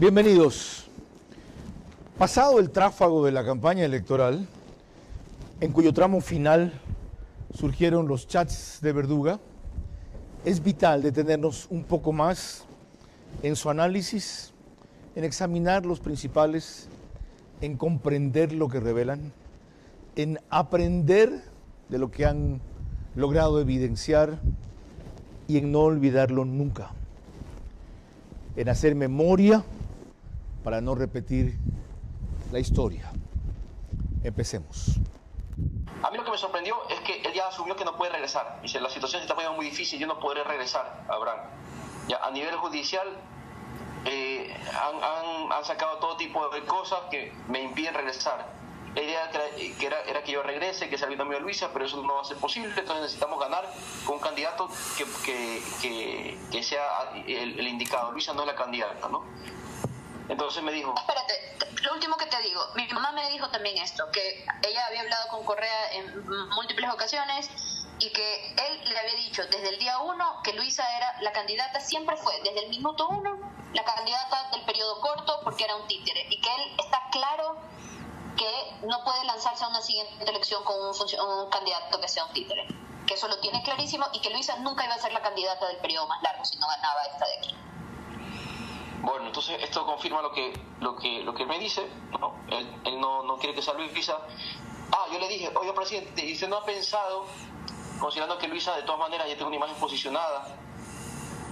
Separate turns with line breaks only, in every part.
Bienvenidos. Pasado el tráfago de la campaña electoral, en cuyo tramo final surgieron los chats de Verduga, es vital detenernos un poco más en su análisis, en examinar los principales, en comprender lo que revelan, en aprender de lo que han logrado evidenciar y en no olvidarlo nunca, en hacer memoria para no repetir la historia. Empecemos.
A mí lo que me sorprendió es que él ya asumió que no puede regresar. Dice, la situación se está poniendo muy difícil, yo no podré regresar, Abraham. Ya, a nivel judicial han sacado todo tipo de cosas que me impiden regresar. La idea era que yo regrese, que sea el binomio de Luisa, pero eso no va a ser posible, entonces necesitamos ganar con un candidato que sea el indicado. Luisa no es la candidata, ¿no? Entonces me dijo...
Espérate, lo último que te digo, mi mamá me dijo también esto, que ella había hablado con Correa en múltiples ocasiones y que él le había dicho desde el día 1 que Luisa era la candidata, siempre fue, desde el minuto 1, la candidata del periodo corto porque era un títere, y que él está claro que no puede lanzarse a una siguiente elección con un candidato que sea un títere, que eso lo tiene clarísimo, y que Luisa nunca iba a ser la candidata del periodo más largo si no ganaba esta de aquí.
Bueno, entonces esto confirma lo que él me dice, ¿no? Él no quiere que sea Luisa. Yo le dije, oye, presidente, ¿y usted no ha pensado, considerando que Luisa de todas maneras ya tiene una imagen posicionada,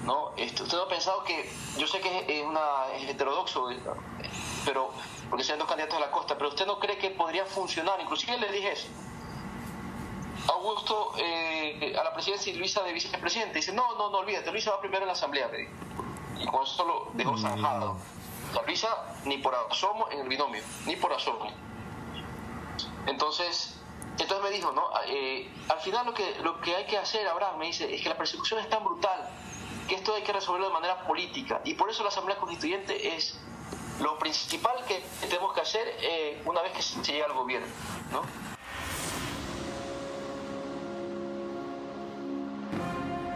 ¿no? ¿Usted no ha pensado que, yo sé que es heterodoxo, pero porque sean dos candidatos de la costa, pero usted no cree que podría funcionar? Inclusive le dije eso. Augusto a la presidencia y Luisa de vicepresidente. Dice, no, olvídate, Luisa va primero en la asamblea, me dijo. Y con eso lo dejó zanjado. La Luisa ni por asomo en el binomio, ni por asomo. Entonces me dijo, ¿no? Al final lo que hay que hacer, Abraham, me dice, es que la persecución es tan brutal que esto hay que resolverlo de manera política. Y por eso la Asamblea Constituyente es lo principal que tenemos que hacer una vez que se llega al gobierno, ¿no?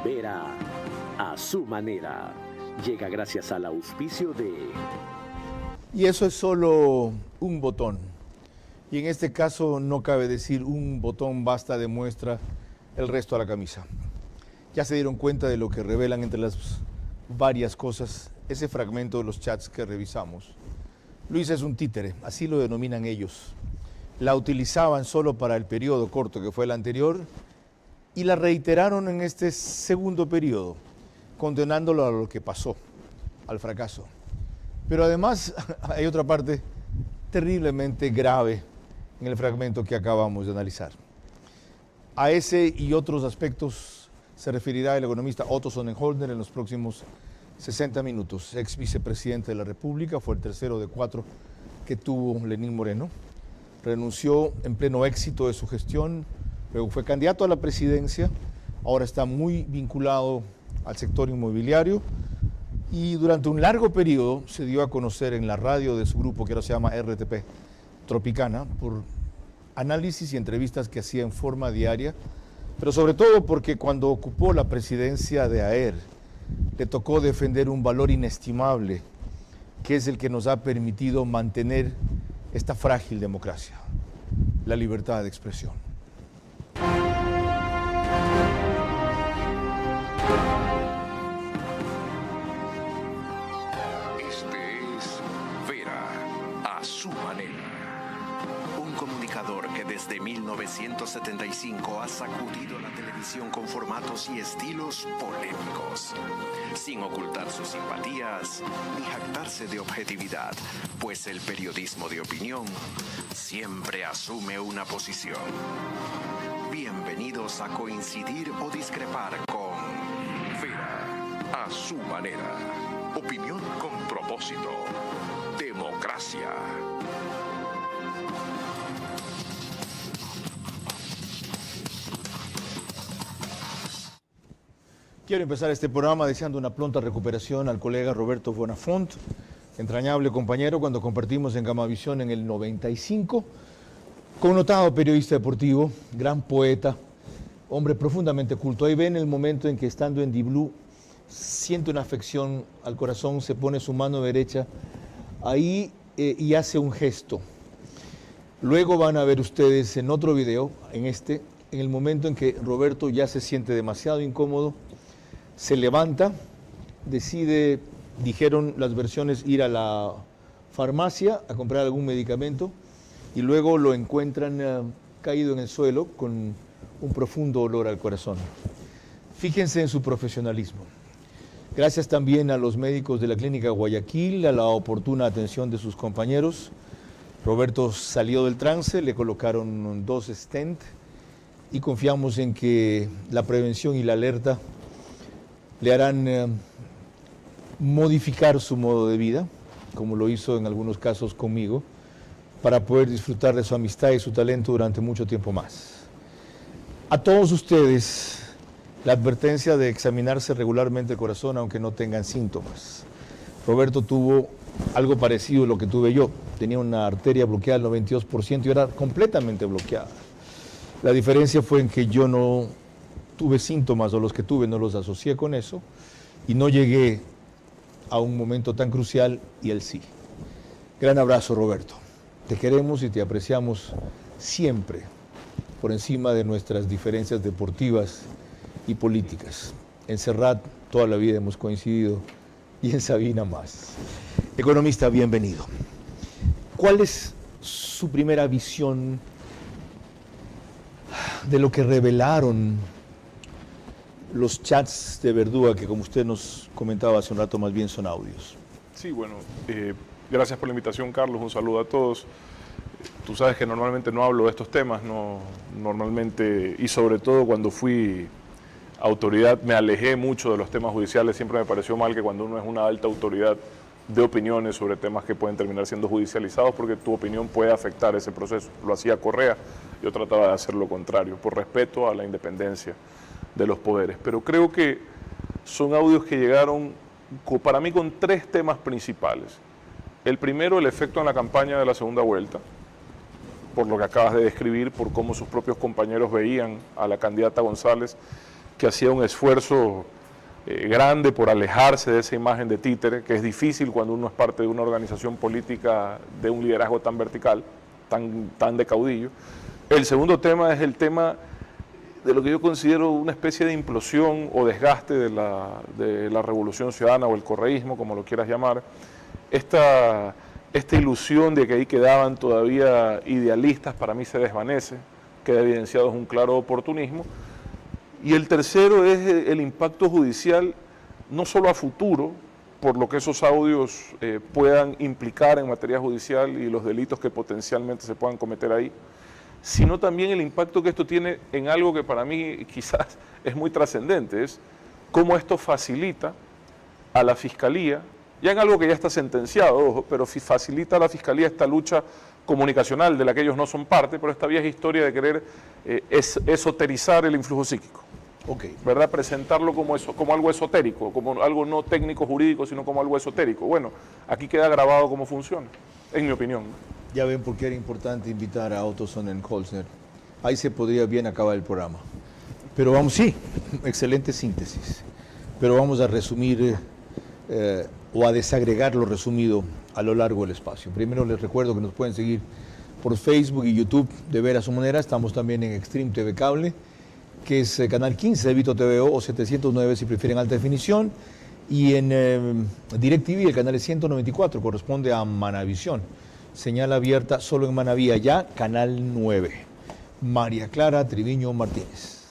Vera a su manera. Llega gracias al auspicio de...
Y eso es solo un botón. Y en este caso no cabe decir un botón basta de muestra el resto de la camisa. Ya se dieron cuenta de lo que revelan entre las varias cosas ese fragmento de los chats que revisamos. Luisa es un títere, así lo denominan ellos. La utilizaban solo para el periodo corto que fue el anterior y la reiteraron en este segundo periodo, condenándolo a lo que pasó, al fracaso. Pero además hay otra parte terriblemente grave en el fragmento que acabamos de analizar. A ese y otros aspectos se referirá el economista Otto Sonnenholder en los próximos 60 minutos. Ex vicepresidente de la República, fue el tercero de 4 que tuvo Lenín Moreno. Renunció en pleno éxito de su gestión, luego fue candidato a la presidencia, ahora está muy vinculado al sector inmobiliario y durante un largo periodo se dio a conocer en la radio de su grupo, que ahora se llama RTP Tropicana, por análisis y entrevistas que hacía en forma diaria, pero sobre todo porque cuando ocupó la presidencia de AER le tocó defender un valor inestimable, que es el que nos ha permitido mantener esta frágil democracia, la libertad de expresión.
Desde 1975 ha sacudido la televisión con formatos y estilos polémicos, sin ocultar sus simpatías ni jactarse de objetividad, pues el periodismo de opinión siempre asume una posición. Bienvenidos a coincidir o discrepar con Vera a su manera. Opinión con propósito. Democracia.
Quiero empezar este programa deseando una pronta recuperación al colega Roberto Bonafont, entrañable compañero cuando compartimos en Gamavisión en el 95, connotado periodista deportivo, gran poeta, hombre profundamente culto. Ahí ven el momento en que estando en Di Blue siente una afección al corazón, se pone su mano derecha ahí y hace un gesto. Luego van a ver ustedes en otro video, en el momento en que Roberto ya se siente demasiado incómodo, se levanta, decide, dijeron las versiones, ir a la farmacia a comprar algún medicamento y luego lo encuentran caído en el suelo con un profundo olor al corazón. Fíjense en su profesionalismo. Gracias también a los médicos de la Clínica Guayaquil, a la oportuna atención de sus compañeros. Roberto salió del trance, le colocaron 2 stent y confiamos en que la prevención y la alerta le harán modificar su modo de vida, como lo hizo en algunos casos conmigo, para poder disfrutar de su amistad y su talento durante mucho tiempo más. A todos ustedes, la advertencia de examinarse regularmente el corazón aunque no tengan síntomas. Roberto tuvo algo parecido a lo que tuve yo. Tenía una arteria bloqueada al 92% y era completamente bloqueada. La diferencia fue en que yo no tuve síntomas, o los que tuve no los asocié con eso, y no llegué a un momento tan crucial, y él sí. Gran abrazo, Roberto. Te queremos y te apreciamos siempre, por encima de nuestras diferencias deportivas y políticas. En Serrat toda la vida hemos coincidido y en Sabina más. Economista, bienvenido. ¿Cuál es su primera visión de lo que revelaron los chats de Verdúa, que como usted nos comentaba hace un rato, más bien son audios?
Sí, bueno, gracias por la invitación, Carlos, un saludo a todos. Tú sabes que normalmente no hablo de estos temas, normalmente, y sobre todo cuando fui autoridad me alejé mucho de los temas judiciales. Siempre me pareció mal que cuando uno es una alta autoridad de opiniones sobre temas que pueden terminar siendo judicializados, porque tu opinión puede afectar ese proceso. Lo hacía Correa, yo trataba de hacer lo contrario, por respeto a la independencia de los poderes. Pero creo que son audios que llegaron para mí con 3 temas principales. El primero, el efecto en la campaña de la segunda vuelta, por lo que acabas de describir, por cómo sus propios compañeros veían a la candidata González, que hacía un esfuerzo grande por alejarse de esa imagen de títere, que es difícil cuando uno es parte de una organización política de un liderazgo tan vertical, tan de caudillo. El segundo tema es el tema de lo que yo considero una especie de implosión o desgaste de la Revolución Ciudadana o el correísmo, como lo quieras llamar. Esta ilusión de que ahí quedaban todavía idealistas, para mí se desvanece, queda evidenciado es un claro oportunismo. Y el tercero es el impacto judicial, no solo a futuro, por lo que esos audios puedan implicar en materia judicial y los delitos que potencialmente se puedan cometer ahí, sino también el impacto que esto tiene en algo que para mí quizás es muy trascendente, es cómo esto facilita a la Fiscalía, ya en algo que ya está sentenciado, ojo, pero facilita a la Fiscalía esta lucha comunicacional de la que ellos no son parte, pero esta vieja historia de querer esoterizar el influjo psíquico.
Okay.
¿Verdad? Presentarlo como eso, como algo esotérico, como algo no técnico jurídico, sino como algo esotérico. Bueno, aquí queda grabado cómo funciona, en mi opinión.
Ya ven por qué era importante invitar a Otto Sonnenholzner. Ahí se podría bien acabar el programa. Pero vamos, sí, excelente síntesis. Pero vamos a resumir o a desagregar lo resumido a lo largo del espacio. Primero les recuerdo que nos pueden seguir por Facebook y YouTube de Ver a su manera. Estamos también en Extreme TV Cable, que es canal 15 de Vito TVO o 709 si prefieren alta definición, y en DirecTV el canal 194 corresponde a Manavisión, señal abierta solo en Manaví, allá canal 9. María Clara Triviño Martínez.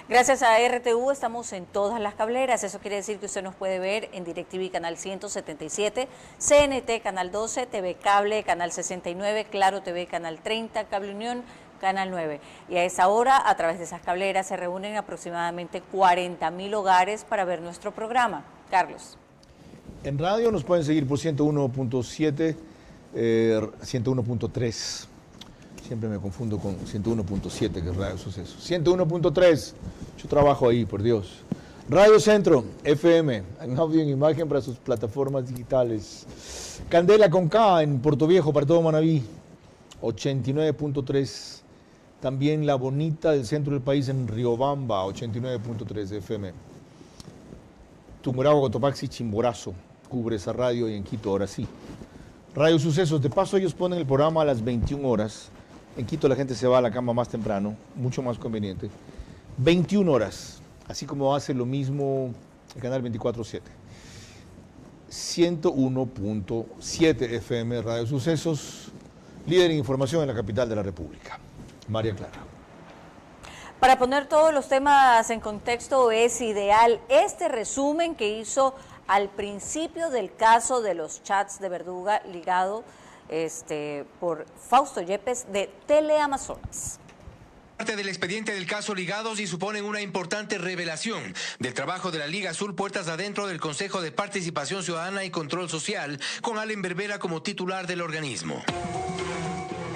Gracias a RTV estamos en todas las cableras, eso quiere decir que usted nos puede ver en DirecTV canal 177, CNT canal 12, TV Cable canal 69, Claro TV canal 30, Cable Unión canal 9. Y a esa hora, a través de esas cableras, se reúnen aproximadamente 40.000 hogares para ver nuestro programa. Carlos.
En radio nos pueden seguir por 101.7, 101.3. Siempre me confundo con 101.7, que es Radio Suceso. 101.3, yo trabajo ahí, por Dios. Radio Centro, FM, en audio y en imagen para sus plataformas digitales. Candela con K en Puerto Viejo, para todo Manaví, 89.3. También La Bonita del centro del país en Riobamba, 89.3 FM. Tungurahua, Cotopaxi, Chimborazo, cubre esa radio, y en Quito, ahora sí, Radio Sucesos, de paso ellos ponen el programa a las 21 horas. En Quito la gente se va a la cama más temprano, mucho más conveniente. 21 horas, así como hace lo mismo el canal 24/7. 101.7 FM Radio Sucesos, líder en información en la capital de la República. María Clara.
Para poner todos los temas en contexto es ideal este resumen que hizo al principio del caso de los chats de Verduga ligado por Fausto Yepes de Teleamazonas.
Parte del expediente del caso Ligados y suponen una importante revelación del trabajo de la Liga Azul puertas adentro del Consejo de Participación Ciudadana y Control Social, con Allen Berbera como titular del organismo.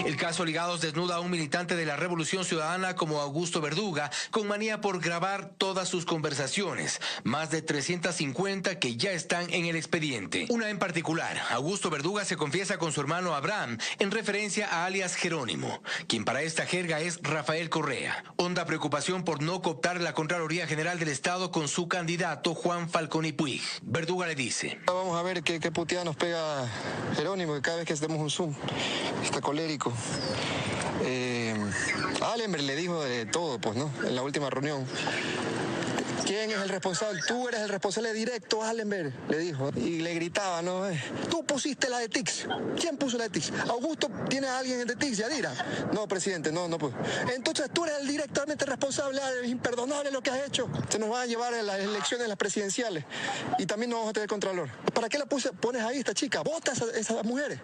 El caso Ligados desnuda a un militante de la Revolución Ciudadana como Augusto Verduga, con manía por grabar todas sus conversaciones, más de 350 que ya están en el expediente. Una en particular, Augusto Verduga se confiesa con su hermano Abraham en referencia a alias Jerónimo, quien para esta jerga es Rafael Correa. Honda preocupación por no cooptar la Contraloría General del Estado con su candidato Juan Falconi Puig. Verduga le dice:
vamos a ver qué puteada nos pega Jerónimo, que cada vez que hacemos un Zoom está colérico. Allenberg le dijo de todo, pues, ¿no? En la última reunión. ¿Quién es el responsable? Tú eres el responsable directo, Allenberg, le dijo. Y le gritaba, ¿no? Tú pusiste la de TICS. ¿Quién puso la de TICS? ¿Augusto tiene a alguien de TICS, Yadira? No, presidente, no pues. Entonces tú eres el directamente responsable, es imperdonable lo que has hecho. Se nos van a llevar en las elecciones, las presidenciales. Y también no vamos a tener contralor. ¿Para qué la pones ahí, esta chica? Votas a esas mujeres.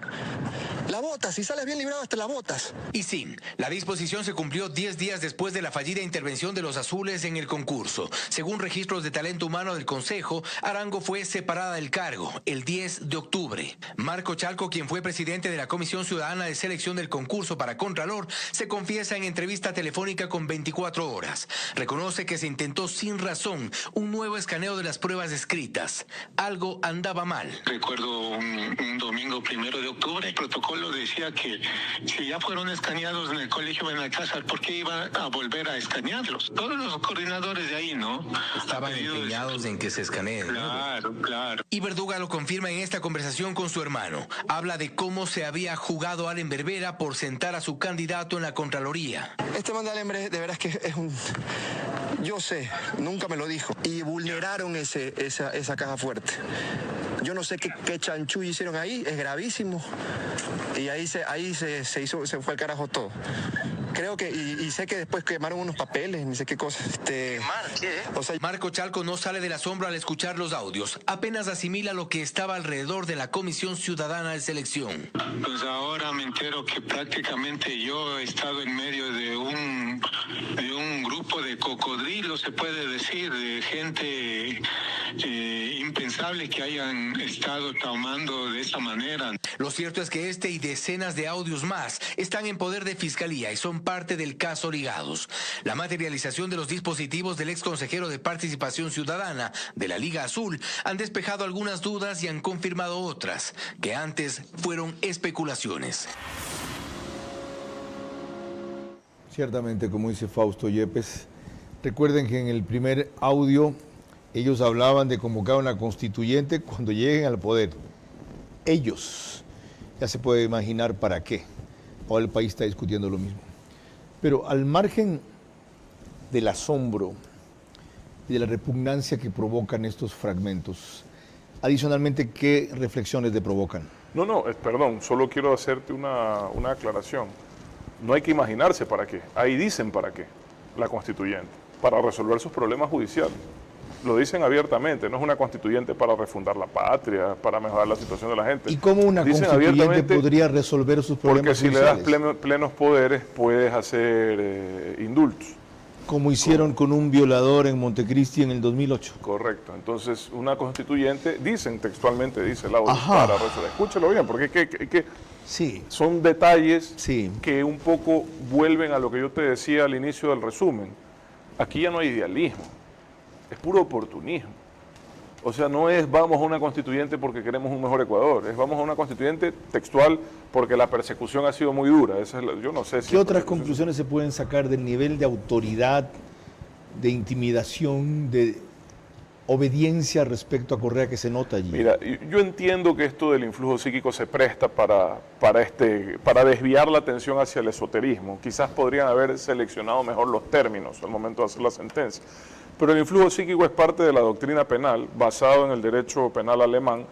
La votas, si sales bien librado, hasta la votas.
Y sí, la disposición se cumplió 10 días después de la fallida intervención de los azules en el concurso. Según registros de talento humano del Consejo, Arango fue separada del cargo el 10 de octubre. Marco Chalco, quien fue presidente de la Comisión Ciudadana de Selección del concurso para Contralor, se confiesa en entrevista telefónica con 24 horas. Reconoce que se intentó sin razón un nuevo escaneo de las pruebas escritas. Algo andaba mal.
Recuerdo un domingo 1 de octubre, el protocolo decía que si ya fueron escaneados en el colegio en la casa, ¿por qué iban a volver a escanearlos? Todos los coordinadores de ahí, ¿no?
Estaban empeñados en que se escaneen.
Claro.
Y Verduga lo confirma en esta conversación con su hermano. Habla de cómo se había jugado Allen Berbera por sentar a su candidato en la Contraloría.
Este man de Allen Berbera, de veras que es un... Yo sé, nunca me lo dijo. Y vulneraron esa caja fuerte. Yo no sé qué chanchullo hicieron ahí, es gravísimo. Y ahí se fue al carajo todo. Creo que, y sé que después quemaron unos papeles, ni sé qué cosas.
¿Quemar qué? O sea, Marco Chalco no sale del asombro al escuchar los audios. Apenas asimila lo que estaba alrededor de la Comisión Ciudadana de Selección.
Pues ahora me entero que prácticamente yo he estado en medio de un grupo de cocodrilos, se puede decir, de gente impensable que hayan estado tomando de esa manera.
Lo cierto es que este y decenas de audios más están en poder de Fiscalía y son parte del caso Ligados. La materialización de los dispositivos del ex consejero de Participación Ciudadana de la Liga Azul han despejado algunas dudas y han confirmado otras que antes fueron especulaciones.
Ciertamente, como dice Fausto Yepes, recuerden que en el primer audio ellos hablaban de convocar una constituyente cuando lleguen al poder. Ellos, ya se puede imaginar para qué. Ahora el país está discutiendo lo mismo. Pero al margen del asombro y de la repugnancia que provocan estos fragmentos, adicionalmente, ¿qué reflexiones le provocan?
No, perdón, solo quiero hacerte una aclaración. No hay que imaginarse para qué. Ahí dicen para qué la constituyente, para resolver sus problemas judiciales. Lo dicen abiertamente, no es una constituyente para refundar la patria, para mejorar la situación de la gente.
¿Y cómo una constituyente podría resolver sus problemas judiciales?
Porque si le das plenos poderes, puedes hacer indultos.
Como hicieron con un violador en Montecristi en el 2008.
Correcto. Entonces, una constituyente, textualmente dice la ONU, para resolver. Escúchalo bien, porque
sí,
son detalles
sí,
que un poco vuelven a lo que yo te decía al inicio del resumen. Aquí ya no hay idealismo. Es puro oportunismo. O sea, no es vamos a una constituyente porque queremos un mejor Ecuador, es vamos a una constituyente textual porque la persecución ha sido muy dura. Yo no sé si...
¿Qué otras conclusiones se pueden sacar del nivel de autoridad, de intimidación, de obediencia respecto a Correa que se nota allí?
Mira, yo entiendo que esto del influjo psíquico se presta para desviar la atención hacia el esoterismo. Quizás podrían haber seleccionado mejor los términos al momento de hacer la sentencia. Pero el influjo psíquico es parte de la doctrina penal, basado en el derecho penal alemán,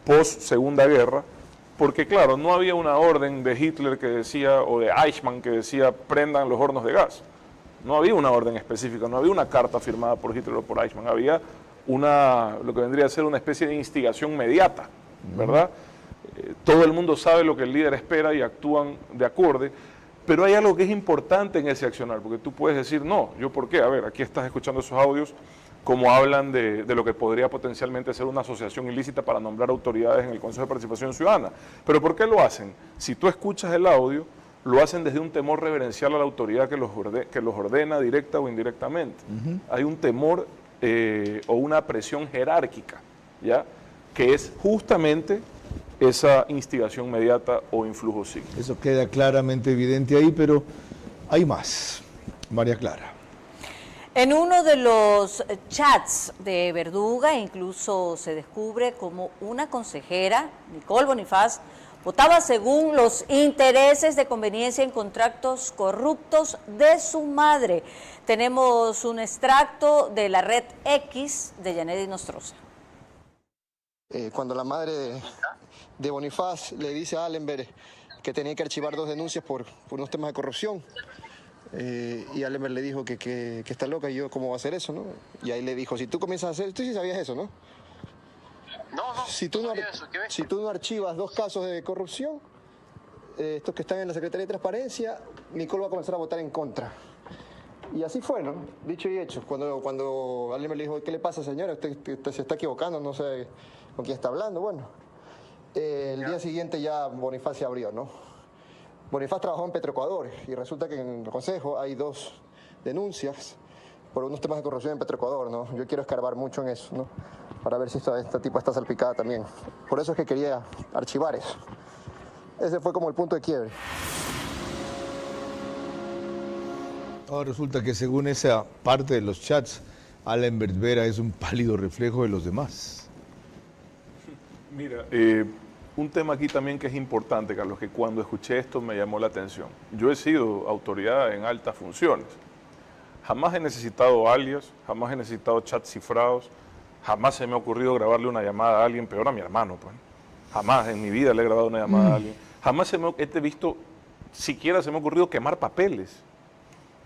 post-Segunda Guerra, porque claro, no había una orden de Hitler que decía, o de Eichmann que decía, prendan los hornos de gas. No había una orden específica, no había una carta firmada por Hitler o por Eichmann, había lo que vendría a ser una especie de instigación mediata, ¿verdad? Todo el mundo sabe lo que el líder espera y actúan de acorde, pero hay algo que es importante en ese accionar, porque tú puedes decir, no, ¿yo por qué? A ver, aquí estás escuchando esos audios, como hablan de lo que podría potencialmente ser una asociación ilícita para nombrar autoridades en el Consejo de Participación Ciudadana. ¿Pero por qué lo hacen? Si tú escuchas el audio, lo hacen desde un temor reverencial a la autoridad que los ordena directa o indirectamente. Hay un temor o una presión jerárquica, ¿ya? Que es justamente esa instigación mediata o influjo psíquico.
Eso queda claramente evidente ahí, pero hay más. María Clara.
En uno de los chats de Verduga incluso se descubre como una consejera, Nicole Bonifaz, votaba según los intereses de conveniencia en contratos corruptos de su madre. Tenemos un extracto de la red X de Yanedi Nostroza.
Cuando la madre de Bonifaz le dice a Allenberg que tenía que archivar 2 denuncias por unos temas de corrupción, y Allenberg le dijo que está loca, y yo, ¿cómo va a hacer eso, no? Y ahí le dijo, si tú comienzas a hacer, tú sí sabías eso, ¿no?
No,
si tú no archivas 2 casos de corrupción, estos que están en la Secretaría de Transparencia, Nicole va a comenzar a votar en contra. Y así fue, ¿no? Dicho y hecho. Cuando alguien me dijo, ¿qué le pasa, señora? Usted se está equivocando, no sé con quién está hablando. Bueno, el día siguiente ya Bonifaz se abrió, ¿no? Bonifaz trabajó en Petroecuador y resulta que en el Consejo hay 2 denuncias por unos temas de corrupción en Petroecuador, ¿no? Yo quiero escarbar mucho en eso, ¿no? Para ver si esta tipa está salpicada también. Por eso es que quería archivar eso. Ese fue como el punto de quiebre.
Ahora resulta que según esa parte de los chats, Allenberg Vera es un pálido reflejo de los demás.
Mira, un tema aquí también que es importante, Carlos, que cuando escuché esto me llamó la atención. Yo he sido autoridad en altas funciones. Jamás he necesitado alias, jamás he necesitado chats cifrados, jamás se me ha ocurrido grabarle una llamada a alguien, peor a mi hermano, pues. Jamás en mi vida le he grabado una llamada a alguien. Jamás he visto, siquiera se me ha ocurrido quemar papeles.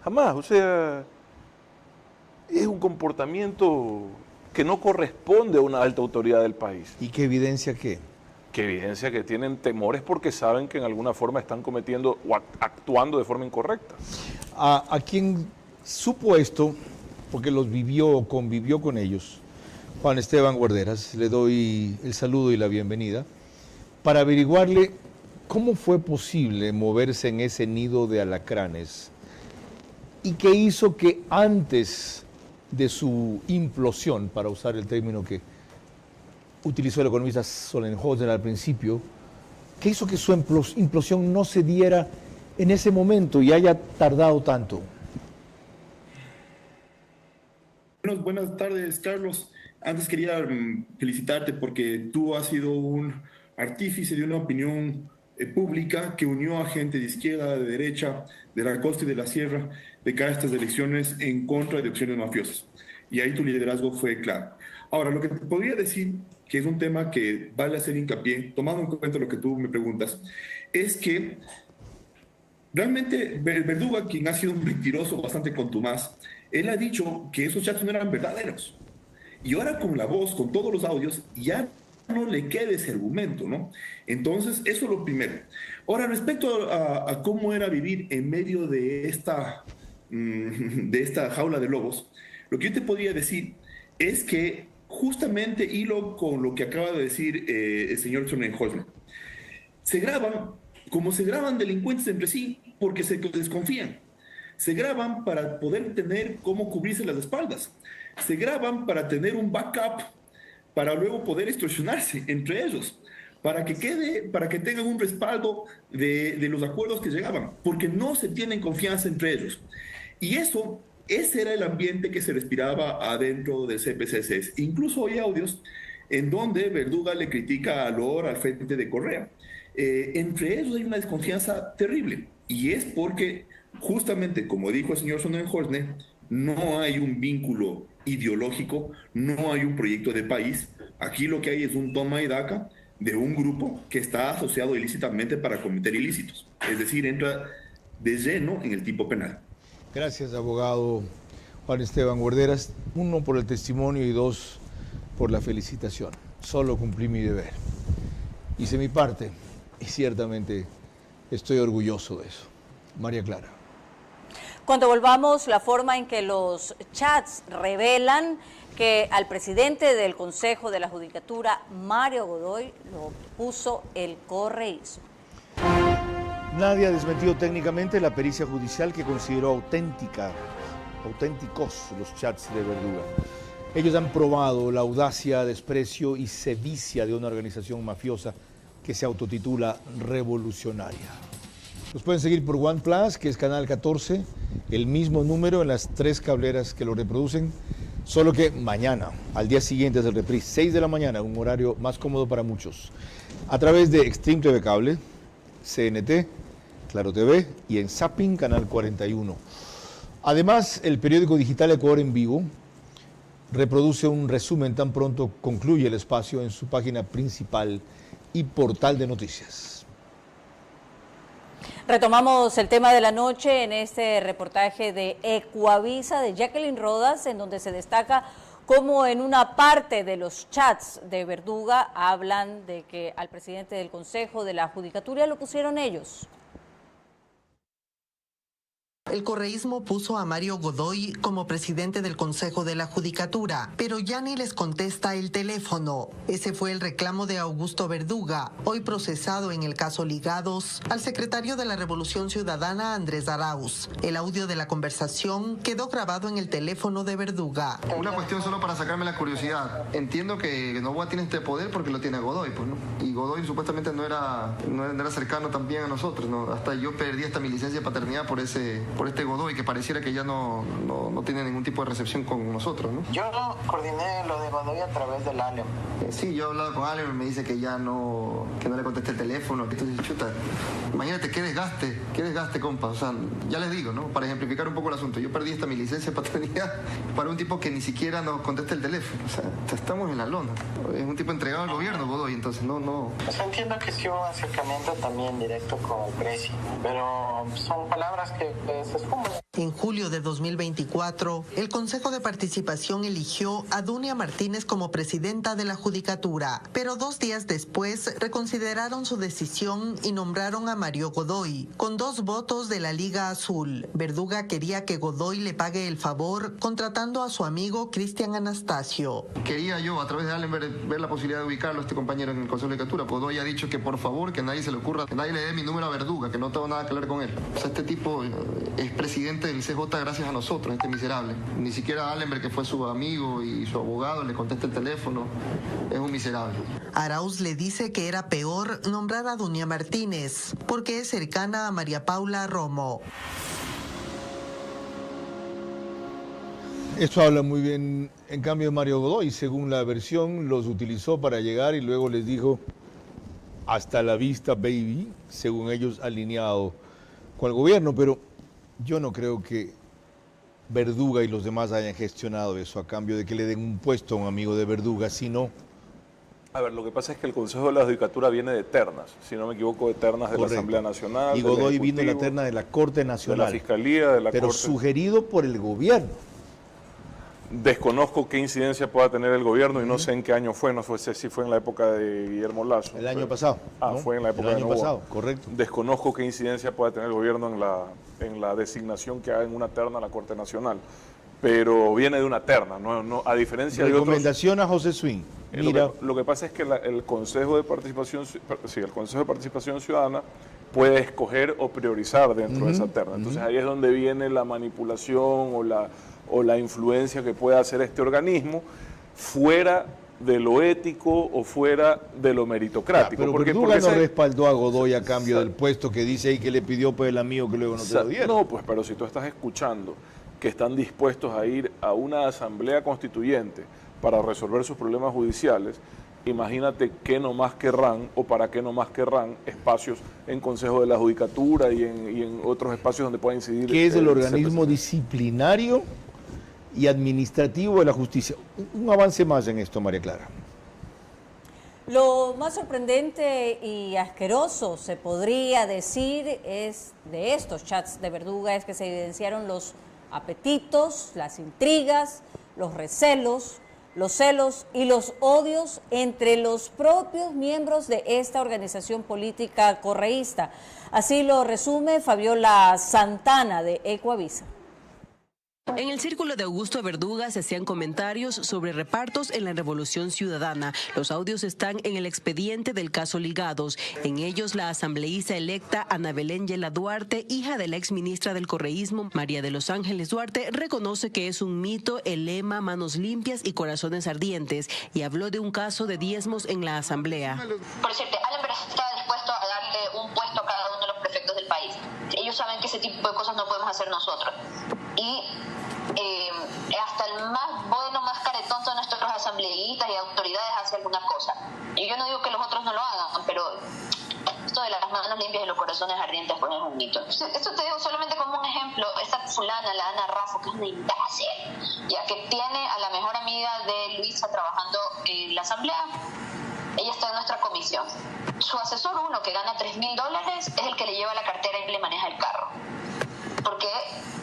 Jamás, o sea, es un comportamiento que no corresponde a una alta autoridad del país.
¿Y qué evidencia qué?
Que evidencia que tienen temores porque saben que en alguna forma están cometiendo o actuando de forma incorrecta.
A quien supo esto, porque los vivió o convivió con ellos, Juan Esteban Guarderas, le doy el saludo y la bienvenida, para averiguarle cómo fue posible moverse en ese nido de alacranes y qué hizo que antes de su implosión, para usar el término que utilizó el economista Sollenhofer al principio, ¿qué hizo que su implosión no se diera en ese momento y haya tardado tanto?
Buenas tardes, Carlos. Antes quería felicitarte porque tú has sido un artífice de una opinión pública que unió a gente de izquierda, de derecha, de la costa y de la sierra, de cara a estas elecciones en contra de opciones mafiosas. Y ahí tu liderazgo fue claro. Ahora, lo que te podría decir, que es un tema que vale hacer hincapié, tomando en cuenta lo que tú me preguntas, es que realmente Verduga, quien ha sido un mentiroso bastante contumaz, él ha dicho que esos chats no eran verdaderos. Y ahora con la voz, con todos los audios, ya no le queda ese argumento, ¿no? Entonces, eso es lo primero. Ahora, respecto a cómo era vivir en medio de esta jaula de lobos, lo que yo te podría decir es que justamente hilo con lo que acaba de decir el señor Sollenhofer. Se graban como se graban delincuentes entre sí porque se desconfían. Se graban para poder tener cómo cubrirse las espaldas. Se graban para tener un backup para luego poder extorsionarse entre ellos, para que tengan un respaldo de los acuerdos que llegaban, porque no se tienen confianza entre ellos. Y eso ese era el ambiente que se respiraba adentro del CPCC. Incluso hay audios en donde Verduga le critica a Lor al frente de Correa. Entre ellos hay una desconfianza terrible, y es porque justamente, como dijo el señor Sonnenhorst, no hay un vínculo ideológico, no hay un proyecto de país. Aquí lo que hay es un toma y daca de un grupo que está asociado ilícitamente para cometer ilícitos, es decir, entra de lleno en el tipo penal.
Gracias, abogado Juan Esteban Guarderas, 1 por el testimonio y 2 por la felicitación. Solo cumplí mi deber. Hice mi parte y ciertamente estoy orgulloso de eso. María Clara.
Cuando volvamos, la forma en que los chats revelan que al presidente del Consejo de la Judicatura, Mario Godoy, lo puso el correísmo.
Nadie ha desmentido técnicamente la pericia judicial que consideró auténticos los chats de Verduga. Ellos han probado la audacia, desprecio y sevicia de una organización mafiosa que se autotitula revolucionaria. Los pueden seguir por OnePlus, que es canal 14, el mismo número en las 3 cableras que lo reproducen, solo que mañana, al día siguiente es el reprise, 6 de la mañana, un horario más cómodo para muchos, a través de Extreme TV Cable, CNT, Claro TV y en Zapping, canal 41. Además, el periódico digital Ecuador en Vivo reproduce un resumen tan pronto concluye el espacio en su página principal y portal de noticias.
Retomamos el tema de la noche en este reportaje de Ecuavisa de Jacqueline Rodas, en donde se destaca cómo en una parte de los chats de Verduga hablan de que al presidente del Consejo de la Judicatura lo pusieron ellos.
El correísmo puso a Mario Godoy como presidente del Consejo de la Judicatura, pero ya ni les contesta el teléfono. Ese fue el reclamo de Augusto Verduga, hoy procesado en el caso Ligados, al secretario de la Revolución Ciudadana, Andrés Arauz. El audio de la conversación quedó grabado en el teléfono de Verduga.
Una cuestión solo para sacarme la curiosidad. Entiendo que Noboa tiene este poder porque lo tiene Godoy, pues, ¿no? Y Godoy supuestamente no era cercano también a nosotros, ¿no? Hasta yo perdí hasta mi licencia de paternidad por este Godoy, que pareciera que ya no tiene ningún tipo de recepción con nosotros, ¿no?
Yo coordiné lo de Godoy a través del Alem.
Sí, yo he hablado con Alem, me dice que ya no le contesté el teléfono, que tú dices, chuta, imagínate qué desgaste, compa. O sea, ya les digo, ¿no? Para ejemplificar un poco el asunto, yo perdí hasta mi licencia de paternidad para un tipo que ni siquiera nos contesta el teléfono. O sea, estamos en la lona. Es un tipo entregado al gobierno, Godoy, entonces no.
O sea, entiendo que sí hubo un acercamiento también directo con el presi, pero son palabras que se esfuman.
En julio de 2024, el Consejo de Participación eligió a Dunia Martínez como presidenta de la Judicatura, pero 2 días después reconsideraron su decisión y nombraron a Mario Godoy, con 2 votos de la Liga Azul. Verduga quería que Godoy le pague el favor contratando a su amigo Cristian Anastasio.
Quería yo, a través de Allen, ver la posibilidad de ubicarlo a este compañero en el Consejo de Judicatura. Godoy ha dicho que por favor, que nadie se le ocurra, que nadie le dé mi número a Verduga, que no tengo nada que hablar con él. O sea, este tipo es presidente del CJ gracias a nosotros, este miserable. Ni siquiera Allenberg, que fue su amigo y su abogado, le contesta el teléfono. Es un miserable.
Arauz le dice que era peor nombrar a Dunia Martínez, porque es cercana a María Paula Romo.
Esto habla muy bien, en cambio, Mario Godoy, según la versión, los utilizó para llegar y luego les dijo hasta la vista, baby, según ellos, alineado con el gobierno, pero yo no creo que Verduga y los demás hayan gestionado eso a cambio de que le den un puesto a un amigo de Verduga, sino...
A ver, lo que pasa es que el Consejo de la Judicatura viene de ternas, si no me equivoco, de ternas de la Asamblea Nacional.
Y Godoy vino de la terna de la Corte Nacional.
De la Fiscalía, de la
pero
Corte.
Sugerido por el gobierno.
Desconozco qué incidencia pueda tener el gobierno y no sé en qué año fue, no sé si fue en la época de Guillermo Lasso.
El año pasado.
¿no? Fue en la época
del año pasado, correcto.
Desconozco qué incidencia pueda tener el gobierno en la designación que haga en una terna a la Corte Nacional, pero viene de una terna, no a diferencia de otros.
Recomendación a José Swing.
Mira. Lo que pasa es que el Consejo de Participación Ciudadana puede escoger o priorizar dentro de esa terna. Entonces ahí es donde viene la manipulación o la influencia que puede hacer este organismo fuera de lo ético o fuera de lo meritocrático.
Pero Verduga no respaldó a Godoy a cambio del puesto que dice ahí que le pidió pues el amigo que luego no te lo dieron.
No, pues pero si tú estás escuchando que están dispuestos a ir a una asamblea constituyente para resolver sus problemas judiciales, imagínate qué nomás querrán o para qué nomás querrán espacios en Consejo de la Judicatura y en otros espacios donde pueda incidir.
¿Qué es el organismo disciplinario y administrativo de la justicia? Un avance más en esto, María Clara.
Lo más sorprendente y asqueroso, se podría decir, es de estos chats de Verduga, es que se evidenciaron los apetitos, las intrigas, los recelos, los celos y los odios entre los propios miembros de esta organización política correísta. Así lo resume Fabiola Santana de Ecoavisa.
En el círculo de Augusto Verduga se hacían comentarios sobre repartos en la Revolución Ciudadana. Los audios están en el expediente del caso Ligados. En ellos, la asambleísta electa Ana Belén Yela Duarte, hija de la exministra del correísmo María de los Ángeles Duarte, reconoce que es un mito el lema manos limpias y corazones ardientes y habló de un caso de diezmos en la asamblea.
Por cierto, Alan está dispuesto a darle un puesto a cada uno de los prefectos del país. Ellos saben que ese tipo de cosas no podemos hacer nosotros. Y hasta el más bueno, más caretonto de nuestros asambleístas y autoridades hace alguna cosa. Y yo no digo que los otros no lo hagan, pero esto de las manos limpias y los corazones ardientes pues es un mito. Esto te digo solamente como un ejemplo. Esta fulana, la Ana Raffo, que es una imbécil, ya que tiene a la mejor amiga de Luisa trabajando en la asamblea. Ella está en nuestra comisión. Su asesor, uno que gana $3,000, es el que le lleva la cartera y le maneja el carro. Porque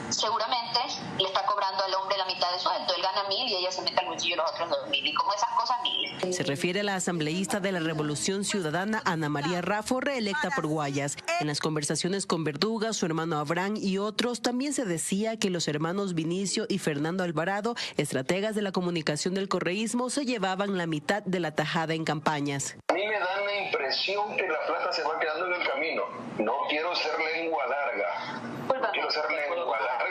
seguramente le está cobrando al hombre la mitad de sueldo. Él gana 1.000 y ella se mete al bolsillo los otros 2.000. Y como esas cosas, 1.000.
Se refiere a la asambleísta de la Revolución Ciudadana, Ana María Raffo, reelecta por Guayas. En las conversaciones con Verduga, su hermano Abraham y otros, también se decía que los hermanos Vinicio y Fernando Alvarado, estrategas de la comunicación del correísmo, se llevaban la mitad de la tajada en campañas.
A mí me da la impresión que la plata se va quedando en el camino. No quiero ser lengua larga. No quiero ser lengua larga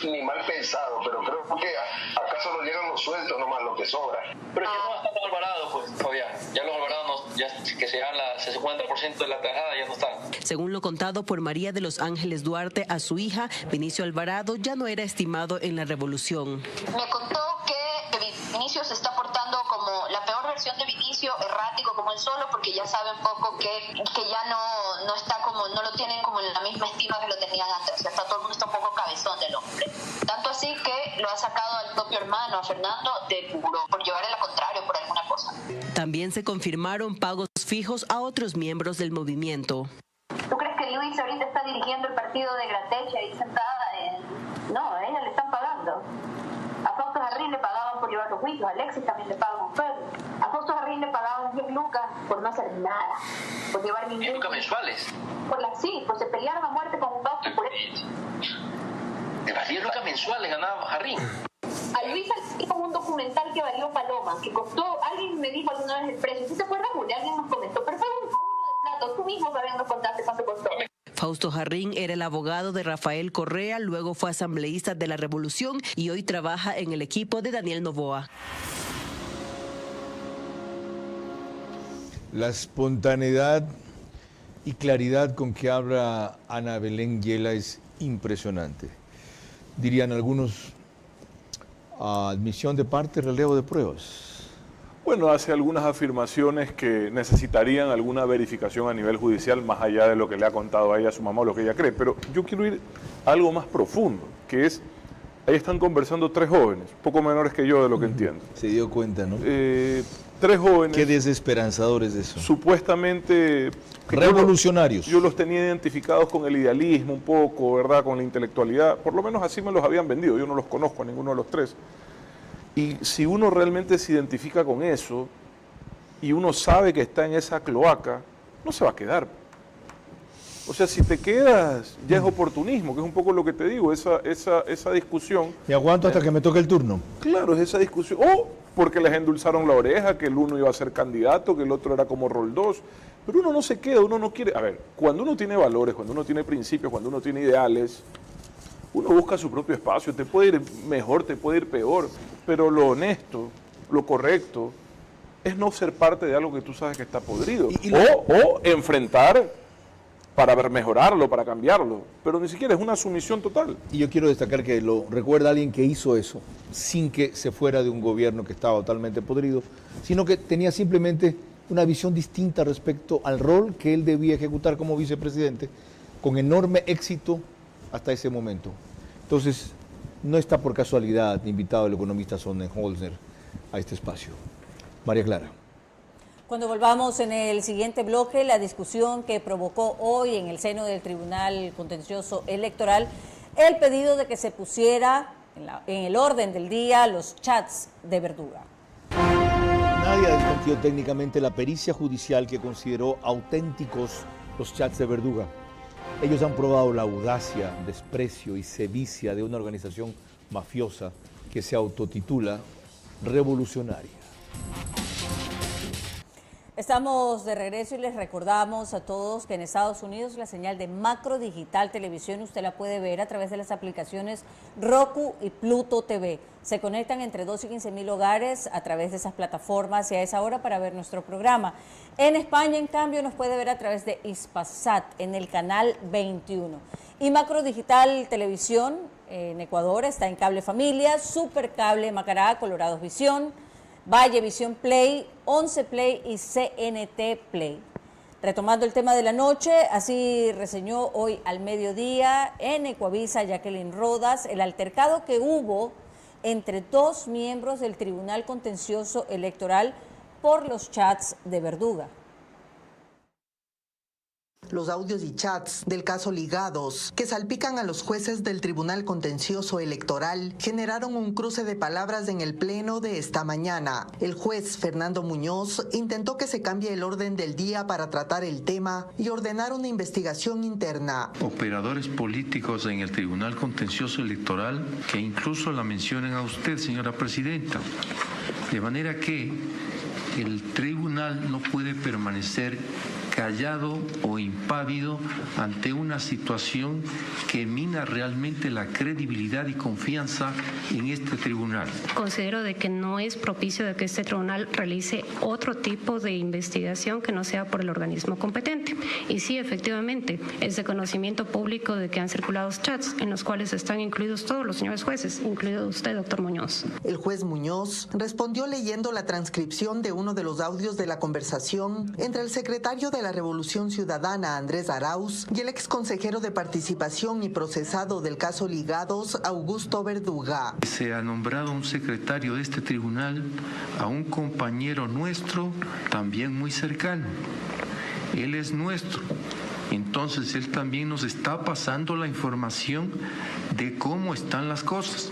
ni mal pensado, pero creo que acaso no llegan los sueltos nomás, lo que sobra.
Pero ya no están los Alvarados, pues, Fabián. Ya los Alvarados, ya que se dan el 50% de la tajada, ya no están.
Según lo contado por María de los Ángeles Duarte a su hija, Vinicio Alvarado ya no era estimado en la revolución.
Me contó que Vinicio se está portando como la peor versión de Vinicio, errático como él solo, porque ya sabe un poco que ya no está como, no lo tienen como en la misma estima que lo tenían antes. O sea, todo el mundo está un poco cabezón del hombre. Tanto así que lo ha sacado al propio hermano, a Fernando, de puro, por llevarle la contrario por alguna cosa.
También se confirmaron pagos fijos a otros miembros del movimiento.
¿Tú crees que Luis ahorita está dirigiendo el partido de Gratecha ahí sentada? No, a ella le están pagando. A Fausto Jarrín le pagaban por llevar los juicios, a Alexis también le pagan un perro. A Fausto Jarrín le pagaban 10 lucas por no hacer nada, por llevar ningún...
10 lucas mensuales.
Por se pelearon a muerte con un Fausto por eso.
De las 10 lucas mensuales ganaba Jarrín.
A Luis hizo un documental que valió paloma, que costó, alguien me dijo alguna vez el precio. ¿Sí te acuerdas, Julia? Alguien nos comentó, pero fue un culo de plato. Tú mismo sabías, nos contaste cuánto costó.
Fausto Jarrín era el abogado de Rafael Correa, luego fue asambleísta de la Revolución y hoy trabaja en el equipo de Daniel Noboa.
La espontaneidad y claridad con que habla Ana Belén Yela es impresionante. Dirían algunos, admisión de parte, relevo de pruebas.
Bueno, hace algunas afirmaciones que necesitarían alguna verificación a nivel judicial, más allá de lo que le ha contado a ella, a su mamá, o lo que ella cree. Pero yo quiero ir a algo más profundo, que es, ahí están conversando 3 jóvenes, poco menores que yo de lo que entiendo.
Se dio cuenta, ¿no?
3 jóvenes.
Qué desesperanzadores eso.
Supuestamente...
Revolucionarios.
Yo los tenía identificados con el idealismo un poco, ¿verdad? Con la intelectualidad. Por lo menos así me los habían vendido. Yo no los conozco a ninguno de los 3. Y si uno realmente se identifica con eso y uno sabe que está en esa cloaca, no se va a quedar. O sea, si te quedas, ya es oportunismo, que es un poco lo que te digo, esa discusión.
Y aguanto hasta que me toque el turno.
Claro, es esa discusión. O porque les endulzaron la oreja, que el uno iba a ser candidato, que el otro era como rol 2. Pero uno no se queda, uno no quiere... A ver, cuando uno tiene valores, cuando uno tiene principios, cuando uno tiene ideales, uno busca su propio espacio. Te puede ir mejor, te puede ir peor, pero lo honesto, lo correcto, es no ser parte de algo que tú sabes que está podrido. O enfrentar para mejorarlo, para cambiarlo, pero ni siquiera es una sumisión total.
Y yo quiero destacar que lo recuerda alguien que hizo eso sin que se fuera de un gobierno que estaba totalmente podrido, sino que tenía simplemente una visión distinta respecto al rol que él debía ejecutar como vicepresidente, con enorme éxito hasta ese momento. Entonces, no está por casualidad invitado el economista Sonnenholzer a este espacio. María Clara.
Cuando volvamos en el siguiente bloque, la discusión que provocó hoy en el seno del Tribunal Contencioso Electoral el pedido de que se pusiera en el orden del día los chats de Verduga.
Nadie ha desmentido técnicamente la pericia judicial que consideró auténticos los chats de Verduga. Ellos han probado la audacia, desprecio y sevicia de una organización mafiosa que se autotitula revolucionaria.
Estamos de regreso y les recordamos a todos que en Estados Unidos la señal de Macro Digital Televisión usted la puede ver a través de las aplicaciones Roku y Pluto TV. Se conectan entre 2 y 15 mil hogares a través de esas plataformas y a esa hora para ver nuestro programa. En España, en cambio, nos puede ver a través de Hispasat en el canal 21. Y Macro Digital Televisión en Ecuador está en Cable Familia, Supercable Macará, Colorados Visión, Valle Visión Play, 11 Play y CNT Play. Retomando el tema de la noche, así reseñó hoy al mediodía en Ecuavisa Jacqueline Rodas el altercado que hubo entre dos miembros del Tribunal Contencioso Electoral por los chats de Verduga.
Los audios y chats del caso Ligados, que salpican a los jueces del Tribunal Contencioso Electoral, generaron un cruce de palabras en el pleno de esta mañana. El juez Fernando Muñoz intentó que se cambie el orden del día para tratar el tema y ordenar una investigación interna.
Operadores políticos en el Tribunal Contencioso Electoral que incluso la mencionen a usted, señora presidenta. De manera que el tribunal no puede permanecer callado o impávido ante una situación que mina realmente la credibilidad y confianza en este tribunal.
Considero de que no es propicio de que este tribunal realice otro tipo de investigación que no sea por el organismo competente. Y sí, efectivamente, es de conocimiento público de que han circulado chats en los cuales están incluidos todos los señores jueces, incluido usted, doctor Muñoz.
El juez Muñoz respondió leyendo la transcripción de uno de los audios de la conversación entre el secretario de la Revolución Ciudadana, Andrés Arauz, y el ex consejero de Participación y procesado del caso Ligados, Augusto Verduga.
Se ha nombrado un secretario de este tribunal a un compañero nuestro, también muy cercano. Él es nuestro. Entonces él también nos está pasando la información de cómo están las cosas.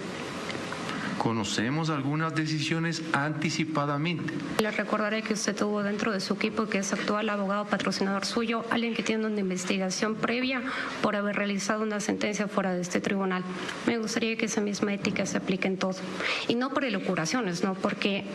Conocemos algunas decisiones anticipadamente.
Le recordaré que usted tuvo dentro de su equipo, que es actual abogado patrocinador suyo, alguien que tiene una investigación previa por haber realizado una sentencia fuera de este tribunal. Me gustaría que esa misma ética se aplique en todo. Y no por elucubraciones, no, porque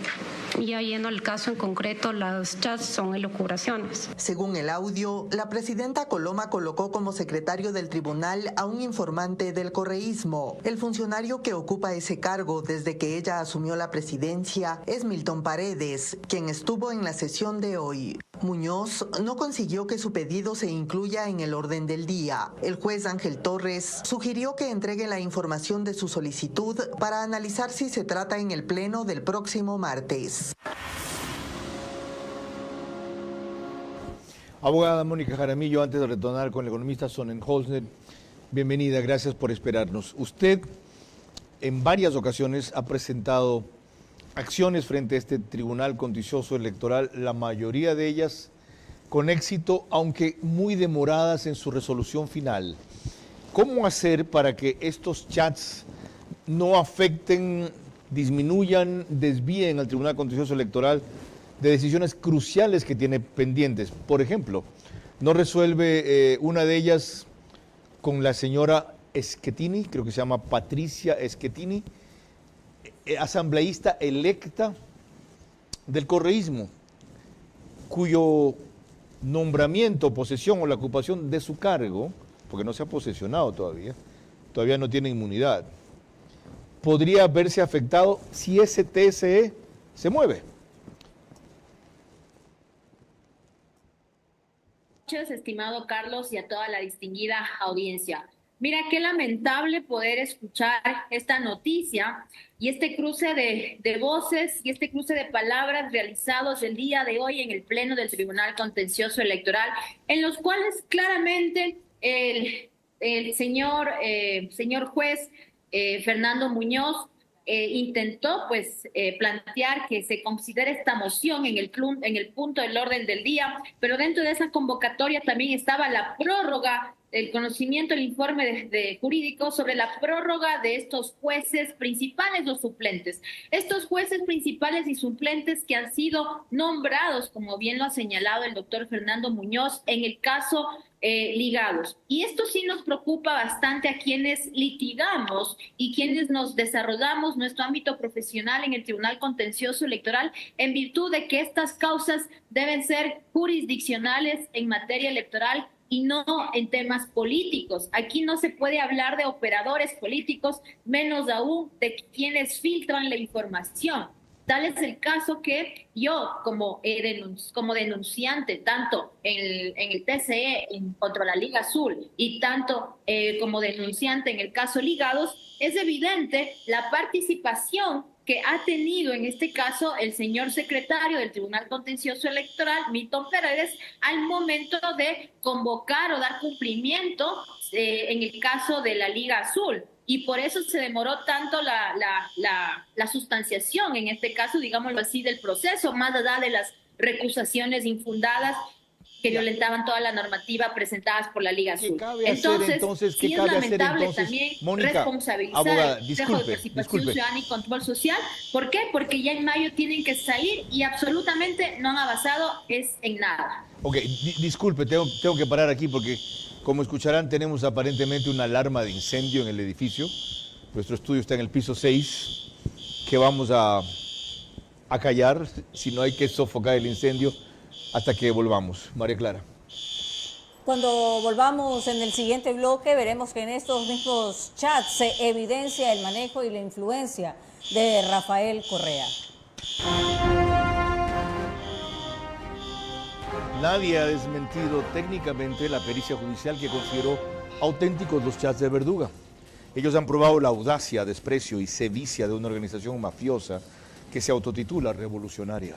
ya yendo al caso en concreto, las chats son elucubraciones.
Según el audio, la presidenta Coloma colocó como secretario del tribunal a un informante del correísmo. El funcionario que ocupa ese cargo desde que ella asumió la presidencia es Milton Paredes, quien estuvo en la sesión de hoy. Muñoz no consiguió que su pedido se incluya en el orden del día. El juez Ángel Torres sugirió que entregue la información de su solicitud para analizar si se trata en el pleno del próximo martes.
Abogada Mónica Jaramillo, antes de retornar con el economista Sonnenholzer, bienvenida, gracias por esperarnos. Usted en varias ocasiones ha presentado acciones frente a este Tribunal Contencioso Electoral, la mayoría de ellas con éxito, aunque muy demoradas en su resolución final. ¿Cómo hacer para que estos chats no afecten, disminuyan, desvíen al Tribunal Contencioso Electoral de decisiones cruciales que tiene pendientes? Por ejemplo, no resuelve una de ellas con la señora Schettini, creo que se llama Patricia Schettini, asambleísta electa del correísmo, cuyo nombramiento, posesión o la ocupación de su cargo, porque no se ha posesionado todavía no tiene inmunidad, podría verse afectado si ese TSE se mueve.
noches, estimado Carlos, y a toda la distinguida audiencia. Mira, qué lamentable poder escuchar esta noticia y este cruce de voces y este cruce de palabras realizados el día de hoy en el Pleno del Tribunal Contencioso Electoral, en los cuales claramente el señor juez Fernando Muñoz intentó plantear que se considere esta moción en el punto del orden del día, pero dentro de esa convocatoria también estaba la prórroga, el conocimiento, el informe de jurídico sobre la prórroga de estos jueces principales o suplentes. Estos jueces principales y suplentes que han sido nombrados, como bien lo ha señalado el doctor Fernando Muñoz, en el caso Ligados. Y esto sí nos preocupa bastante a quienes litigamos y quienes nos desarrollamos nuestro ámbito profesional en el Tribunal Contencioso Electoral, en virtud de que estas causas deben ser jurisdiccionales en materia electoral y no en temas políticos. Aquí no se puede hablar de operadores políticos, menos aún de quienes filtran la información. Tal es el caso que yo, como denunciante, tanto en el TCE contra la Liga Azul y tanto como denunciante en el caso Ligados, es evidente la participación que ha tenido en este caso el señor secretario del Tribunal Contencioso Electoral, Milton Paredes, al momento de convocar o dar cumplimiento en el caso de la Liga Azul. Y por eso se demoró tanto la sustanciación, en este caso, digámoslo así, del proceso, más allá de las recusaciones infundadas que violentaban toda la normativa presentadas por la Liga Azul. Entonces, sí es lamentable también responsabilizar
abogada,
el Consejo de Participación Ciudadana y Control Social. ¿Por qué? Porque ya en mayo tienen que salir y absolutamente no han avanzado en nada.
Ok, disculpe, tengo que parar aquí porque, como escucharán, tenemos aparentemente una alarma de incendio en el edificio. Nuestro estudio está en el piso 6, que vamos a callar, si no hay que sofocar el incendio hasta que volvamos. María Clara.
Cuando volvamos en el siguiente bloque, veremos que en estos mismos chats se evidencia el manejo y la influencia de Rafael Correa.
Nadie ha desmentido técnicamente la pericia judicial que consideró auténticos los chats de Verduga. Ellos han probado la audacia, desprecio y sevicia de una organización mafiosa que se autotitula revolucionaria.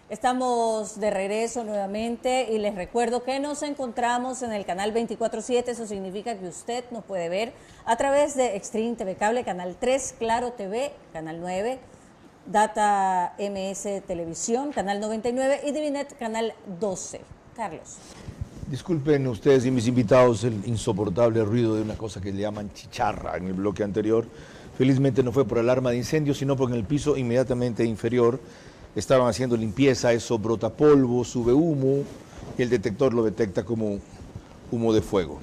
Estamos de regreso nuevamente y les recuerdo que nos encontramos en el canal 24/7. Eso significa que usted nos puede ver a través de Extreme TV Cable, Canal 3, Claro TV, Canal 9, Data MS Televisión, Canal 99 y Divinet, Canal 12. Carlos.
Disculpen ustedes y mis invitados el insoportable ruido de una cosa que le llaman chicharra en el bloque anterior. Felizmente no fue por alarma de incendio, sino porque en el piso inmediatamente inferior estaban haciendo limpieza, eso brota polvo, sube humo y el detector lo detecta como humo de fuego.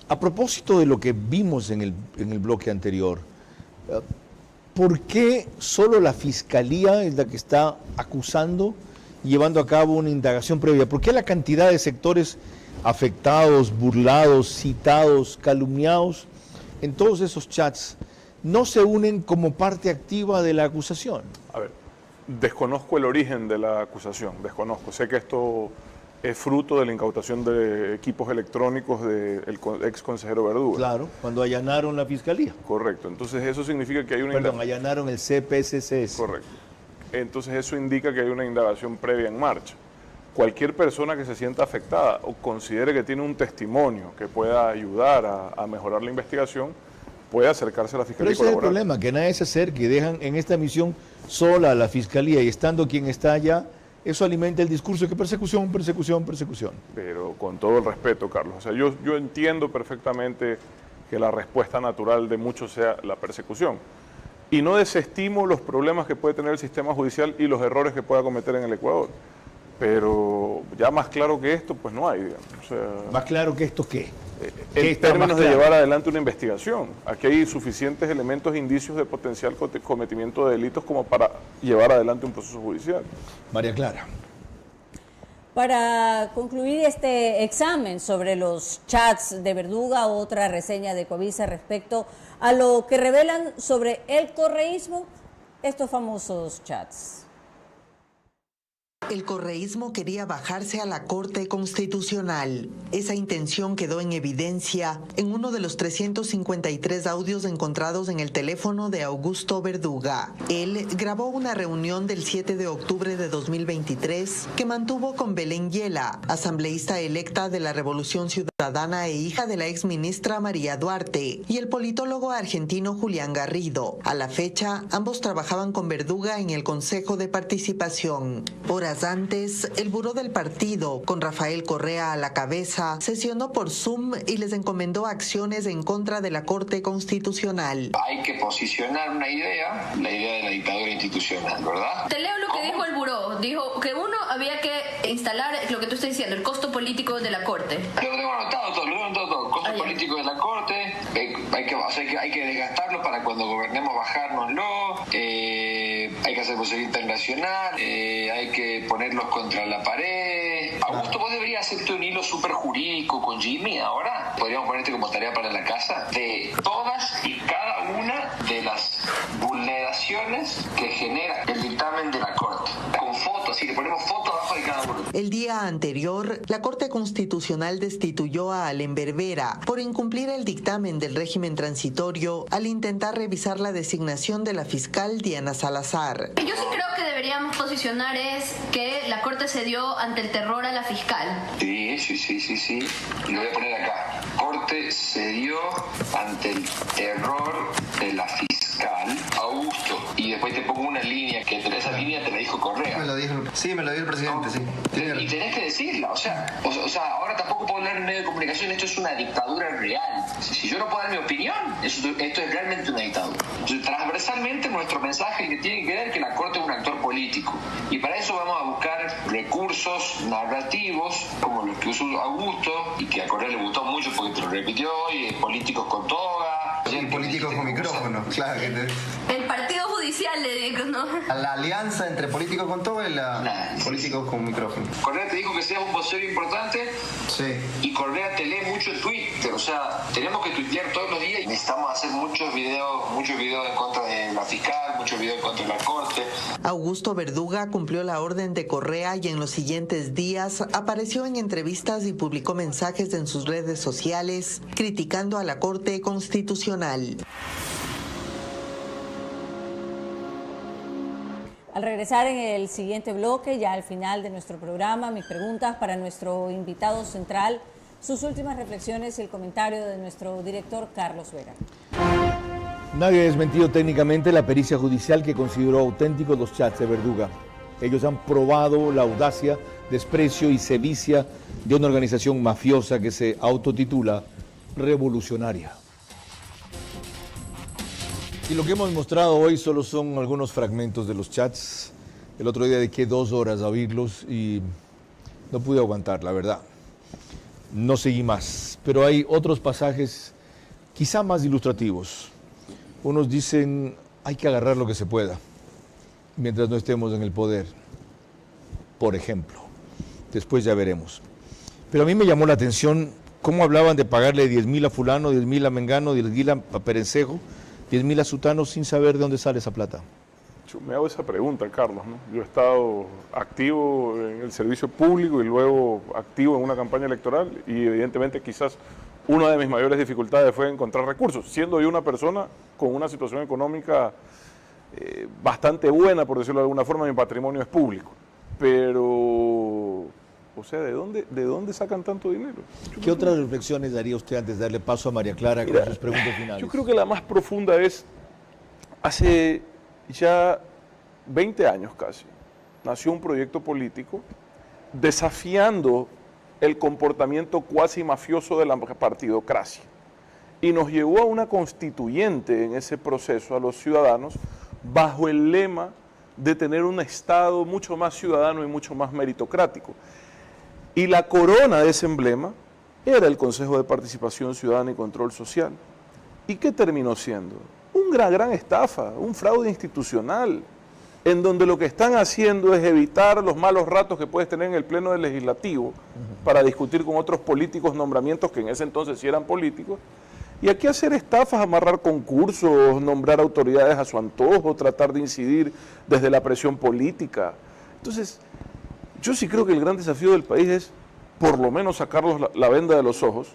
A propósito de lo que vimos en el bloque anterior, ¿por qué solo la Fiscalía es la que está acusando y llevando a cabo una indagación previa? ¿Por qué la cantidad de sectores afectados, burlados, citados, calumniados en todos esos chats no se unen como parte activa de la acusación?
A ver, desconozco el origen de la acusación, desconozco. Sé que esto es fruto de la incautación de equipos electrónicos del ex consejero Verduga.
Claro, cuando allanaron la Fiscalía.
Correcto, entonces eso significa que hay una...
Perdón, allanaron el CPSCS.
Correcto. Entonces eso indica que hay una indagación previa en marcha. Cualquier persona que se sienta afectada o considere que tiene un testimonio que pueda ayudar a mejorar la investigación, puede acercarse a la Fiscalía.
Pero ese es el problema, que nadie se acerque y dejan en esta misión sola a la Fiscalía y estando quien está allá, eso alimenta el discurso de que persecución, persecución, persecución.
Pero con todo el respeto, Carlos, o sea, yo entiendo perfectamente que la respuesta natural de muchos sea la persecución. Y no desestimo los problemas que puede tener el sistema judicial y los errores que pueda cometer en el Ecuador. Pero ya más claro que esto, pues no hay, digamos. O sea,
¿más claro que esto qué?
En términos de llevar adelante una investigación. Aquí hay suficientes elementos, indicios de potencial cometimiento de delitos como para llevar adelante un proceso judicial.
María Clara.
Para concluir este examen sobre los chats de Verduga, otra reseña de Coavisa respecto a lo que revelan sobre el correísmo, estos famosos chats.
El correísmo quería bajarse a la Corte Constitucional. Esa intención quedó en evidencia en uno de los 353 audios encontrados en el teléfono de Augusto Verduga. Él grabó una reunión del 7 de octubre de 2023 que mantuvo con Belén Yela, asambleísta electa de la Revolución Ciudadana e hija de la exministra María Duarte, y el politólogo argentino Julián Garrido. A la fecha, ambos trabajaban con Verduga en el Consejo de Participación. Horas antes, el buró del partido, con Rafael Correa a la cabeza, sesionó por Zoom y les encomendó acciones en contra de la Corte Constitucional.
Hay que posicionar una idea, la idea de la dictadura institucional, ¿verdad?
Te leo lo que dijo el buró. Dijo que uno había que instalar lo que tú estás diciendo, el costo político de la Corte.
Lo tengo anotado todo. Costo político de la Corte, hay que desgastarlo para cuando gobernemos bajárnoslo, hay que hacer posible internacional, hay que ponerlos contra la pared. Augusto, vos deberías hacerte un hilo súper jurídico con Jimmy ahora. Podríamos ponerte como tarea para la casa de todas y cada una de las vulneraciones que genera el dictamen de la Corte. Con fotos, así le ponemos fotos abajo de cada uno.
El día anterior, la Corte Constitucional destituyó a Allen Berbera por incumplir el dictamen del régimen transitorio al intentar revisar la designación de la fiscal Diana Salazar.
Yo sí creo que deberíamos posicionar es que la Corte cedió ante el terror a la fiscal.
Sí. Y lo voy a poner acá. Corte cedió ante el terror de la fiscal Augusto. Y después te pongo una línea, que esa línea te la dijo Correa.
Me lo dijo el presidente, ¿no? Sí.
Y tenés que decirla, o sea, ahora tampoco puedo hablar en medio de comunicación, esto es una dictadura real. Si yo no puedo dar mi opinión, esto es realmente una dictadura. Entonces, transversalmente nuestro mensaje que tiene que ver que la Corte es un actor político. Y para eso vamos a buscar recursos narrativos, como los que usó Augusto, y que a Correa le gustó mucho porque te lo repitió hoy, políticos con toga.
Políticos con micrófono, claro.
El partido judicial, le digo, ¿no?
La alianza entre políticos con toga y políticos con micrófono.
Correa te dijo que seas un vocero importante.
Sí.
Y Correa te lee mucho en Twitter, o sea, tenemos que tuitear todos los días y necesitamos hacer muchos videos en contra de la fiscal, muchos videos en contra de la Corte.
Augusto Verduga cumplió la orden de Correa y en los siguientes días apareció en entrevistas y publicó mensajes en sus redes sociales criticando a la Corte Constitucional.
Al regresar en el siguiente bloque, ya al final de nuestro programa, mis preguntas para nuestro invitado central, sus últimas reflexiones y el comentario de nuestro director Carlos Vera.
Nadie ha desmentido técnicamente la pericia judicial que consideró auténticos los chats de Verduga. Ellos han probado la audacia, desprecio y sevicia de una organización mafiosa que se autotitula revolucionaria. Y lo que hemos mostrado hoy solo son algunos fragmentos de los chats. El otro día dediqué 2 horas a oírlos y no pude aguantar, la verdad. No seguí más, pero hay otros pasajes quizá más ilustrativos. Unos dicen, hay que agarrar lo que se pueda, mientras no estemos en el poder, por ejemplo. Después ya veremos. Pero a mí me llamó la atención cómo hablaban de pagarle 10.000 a fulano, 10.000 a Mengano, 10.000 a Perencejo, 10.000 a Sutano sin saber de dónde sale esa plata.
Yo me hago esa pregunta, Carlos, ¿no? Yo he estado activo en el servicio público y luego activo en una campaña electoral y evidentemente quizás una de mis mayores dificultades fue encontrar recursos, siendo yo una persona con una situación económica bastante buena, por decirlo de alguna forma, mi patrimonio es público. Pero, o sea, ¿de dónde sacan tanto dinero?
¿Qué otras reflexiones daría usted antes de darle paso a María Clara con sus preguntas finales?
Yo creo que la más profunda es, hace ya 20 años casi, nació un proyecto político desafiando el comportamiento cuasi mafioso de la partidocracia y nos llevó a una constituyente en ese proceso a los ciudadanos bajo el lema de tener un Estado mucho más ciudadano y mucho más meritocrático. Y la corona de ese emblema era el Consejo de Participación Ciudadana y Control Social. ¿Y qué terminó siendo? Una gran estafa, un fraude institucional, en donde lo que están haciendo es evitar los malos ratos que puedes tener en el Pleno del Legislativo para discutir con otros políticos nombramientos que en ese entonces sí eran políticos, y aquí hacer estafas, amarrar concursos, nombrar autoridades a su antojo, tratar de incidir desde la presión política. Entonces, Yo sí creo que el gran desafío del país es, por lo menos, sacarlos la venda de los ojos,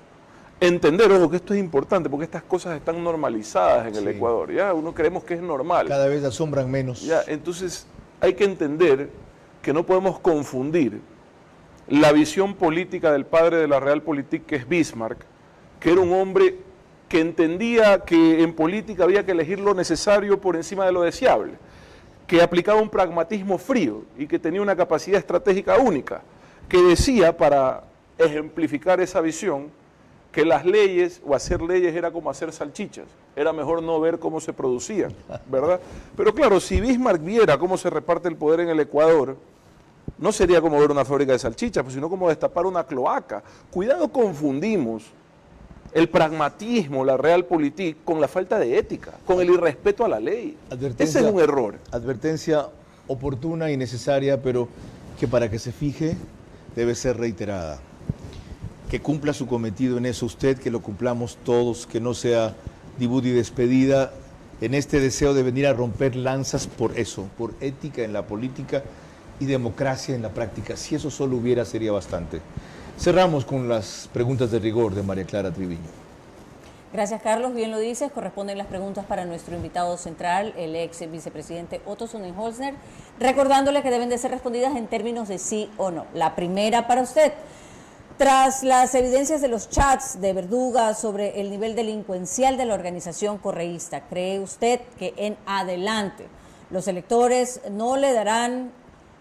entender, ojo, que esto es importante, porque estas cosas están normalizadas en el Ecuador, ya uno creemos que es normal.
Cada vez asombran menos.
Ya, entonces hay que entender que no podemos confundir la visión política del padre de la Realpolitik, que es Bismarck, que era un hombre que entendía que en política había que elegir lo necesario por encima de lo deseable, que aplicaba un pragmatismo frío y que tenía una capacidad estratégica única, que decía, para ejemplificar esa visión, que las leyes o hacer leyes era como hacer salchichas, era mejor no ver cómo se producían, ¿verdad? Pero claro, si Bismarck viera cómo se reparte el poder en el Ecuador, no sería como ver una fábrica de salchichas, sino como destapar una cloaca. Cuidado, confundimos el pragmatismo, la Realpolitik, con la falta de ética, con el irrespeto a la ley. Ese es un error.
Advertencia oportuna y necesaria, pero que para que se fije debe ser reiterada. Que cumpla su cometido en eso usted, que lo cumplamos todos, que no sea debut y despedida en este deseo de venir a romper lanzas por eso, por ética en la política y democracia en la práctica. Si eso solo hubiera, sería bastante. Cerramos con las preguntas de rigor de María Clara Triviño.
Gracias, Carlos. Bien lo dices, corresponden las preguntas para nuestro invitado central, el ex vicepresidente Otto Sonnenholzner, recordándole que deben de ser respondidas en términos de sí o no. La primera para usted. Tras las evidencias de los chats de Verduga sobre el nivel delincuencial de la organización correísta, ¿cree usted que en adelante los electores no le darán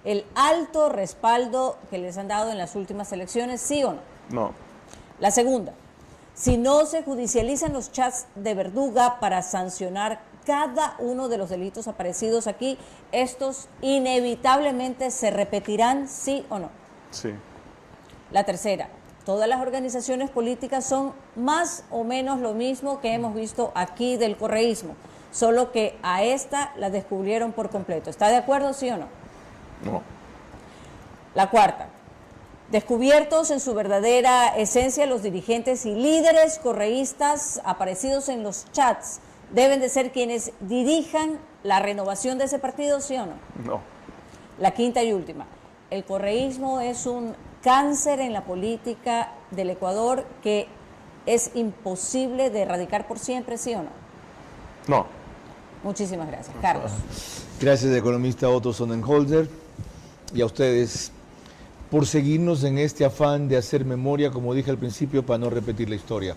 el alto respaldo que les han dado en las últimas elecciones, sí o no?
No.
La segunda, si no se judicializan los chats de Verduga para sancionar cada uno de los delitos aparecidos aquí, ¿estos inevitablemente se repetirán, sí o no?
Sí.
La tercera, todas las organizaciones políticas son más o menos lo mismo que hemos visto aquí del correísmo, solo que a esta la descubrieron por completo. ¿Está de acuerdo, sí o no?
No.
La cuarta, descubiertos en su verdadera esencia, los dirigentes y líderes correístas aparecidos en los chats deben de ser quienes dirijan la renovación de ese partido, ¿sí o no?
No.
La quinta y última, el correísmo es un cáncer en la política del Ecuador que es imposible de erradicar por siempre, ¿sí o no?
No.
Muchísimas gracias. Carlos.
Gracias, economista Otto Sonnenholzner, y a ustedes por seguirnos en este afán de hacer memoria, como dije al principio, para no repetir la historia.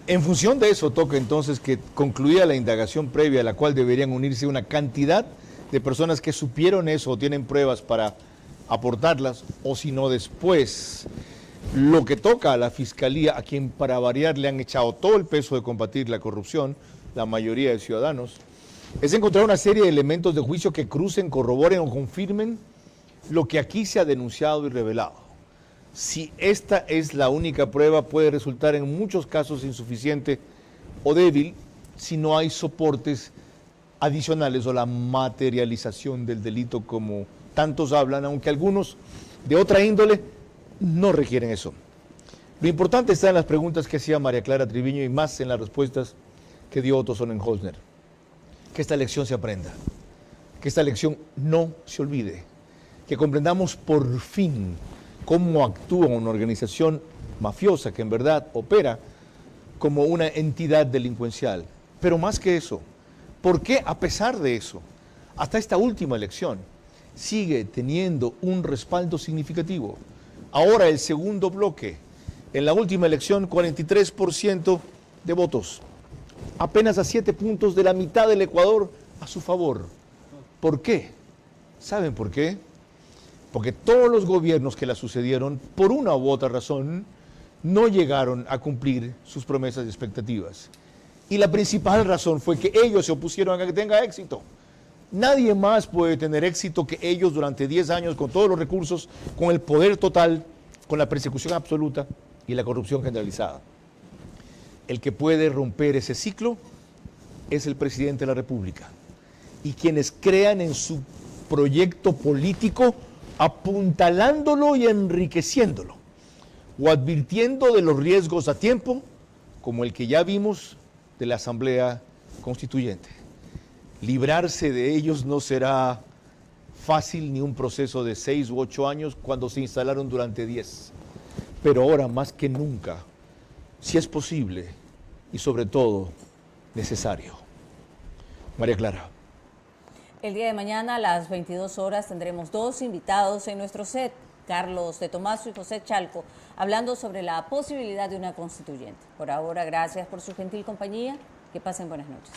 En función de eso, toca entonces que concluida la indagación previa, a la cual deberían unirse una cantidad de personas que supieron eso o tienen pruebas para aportarlas, o si no después, lo que toca a la Fiscalía, a quien para variar le han echado todo el peso de combatir la corrupción, la mayoría de ciudadanos, es encontrar una serie de elementos de juicio que crucen, corroboren o confirmen lo que aquí se ha denunciado y revelado. Si esta es la única prueba, puede resultar en muchos casos insuficiente o débil si no hay soportes adicionales o la materialización del delito como tantos hablan, aunque algunos de otra índole no requieren eso. Lo importante está en las preguntas que hacía María Clara Triviño y más en las respuestas que dio Otto Sonnenholzner. Que esta lección se aprenda, que esta lección no se olvide, que comprendamos por fin cómo actúa una organización mafiosa que en verdad opera como una entidad delincuencial. Pero más que eso, ¿por qué a pesar de eso, hasta esta última elección, sigue teniendo un respaldo significativo? Ahora el segundo bloque, en la última elección 43% de votos, apenas a 7 puntos de la mitad del Ecuador a su favor. ¿Por qué? ¿Saben por qué? Porque todos los gobiernos que la sucedieron, por una u otra razón, no llegaron a cumplir sus promesas y expectativas. Y la principal razón fue que ellos se opusieron a que tenga éxito. Nadie más puede tener éxito que ellos durante 10 años, con todos los recursos, con el poder total, con la persecución absoluta y la corrupción generalizada. El que puede romper ese ciclo es el presidente de la República. Y quienes crean en su proyecto político, apuntalándolo y enriqueciéndolo, o advirtiendo de los riesgos a tiempo, como el que ya vimos de la Asamblea Constituyente. Librarse de ellos no será fácil ni un proceso de 6 u 8 años cuando se instalaron durante 10. Pero ahora más que nunca, si es posible y sobre todo necesario. María Clara.
El día de mañana a las 22 horas tendremos 2 invitados en nuestro set, Carlos de Tomaso y José Chalco, hablando sobre la posibilidad de una constituyente. Por ahora, gracias por su gentil compañía. Que pasen buenas noches.